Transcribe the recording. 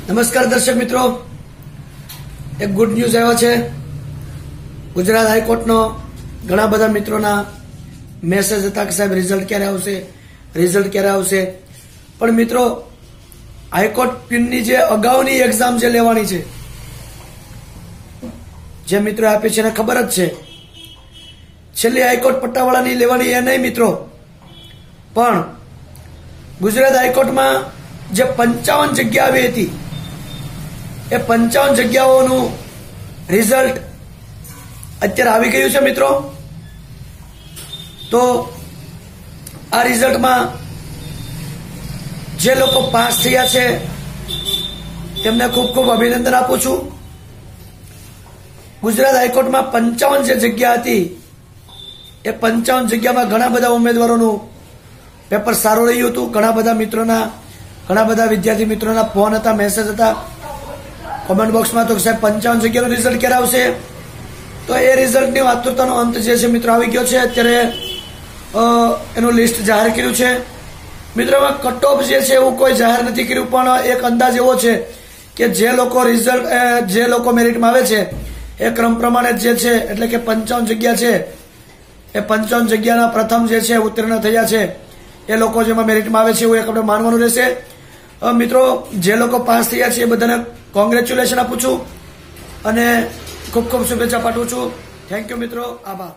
નમસ્કાર દર્શક મિત્રો, એક ગુડ ન્યૂઝ આવ્યા છે. ગુજરાત હાઈકોર્ટનો ઘણા બધા મિત્રોના મેસેજ હતા કે સાહેબ રિઝલ્ટ ક્યારે આવશે. પણ મિત્રો, હાઈકોર્ટ પીનની જે અગાઉની એક્ઝામ જે લેવાની છે, જે મિત્રો આપી છે એને ખબર જ છે. છેલ્લી હાઈકોર્ટ પટ્ટાવાળાની લેવાની એ નહીં મિત્રો, પણ ગુજરાત હાઈકોર્ટમાં જે 55 જગ્યા આવી હતી એ 55 જગ્યાઓનું રિઝલ્ટ અત્યારે આવી ગયું છે મિત્રો. તો આ રિઝલ્ટમાં જે લોકો પાસ થયા છે તેમને ખૂબ ખૂબ અભિનંદન આપું છું. ગુજરાત હાઈકોર્ટમાં 55 જે જગ્યા હતી એ 55 જગ્યામાં ઘણા બધા ઉમેદવારોનું પેપર સારું રહ્યું હતું. ઘણા બધા વિદ્યાર્થી મિત્રોના ફોન હતા, મેસેજ હતા કોમેન્ટ બોક્સમાં તો સાહેબ 55 જગ્યાનું રિઝલ્ટ ક્યારે આવશે. તો એ રિઝલ્ટની આતુરતાનો અંત જે છે મિત્રો આવી ગયો છે. અત્યારે એનું લિસ્ટ જાહેર કર્યું છે મિત્રો. એમાં કટ ઓફ જે છે એવું કોઈ જાહેર નથી કર્યું, પણ એક અંદાજ એવો છે કે જે લોકો મેરિટમાં આવે છે એ ક્રમ પ્રમાણે જે છે, એટલે કે 55 જગ્યા છે એ 55 જગ્યાના પ્રથમ જે છે ઉત્તીર્ણ થયા છે એ લોકો જેમાં મેરિટમાં આવે છે એવું એક આપણે માનવાનું રહેશે. મિત્રો, જે લોકો પાસ થયા છે એ બધાને કોંગ્રેચ્યુલેશન આપું છું અને ખૂબ ખૂબ શુભેચ્છા પાઠવું છું. થેન્ક યુ મિત્રો, આભાર.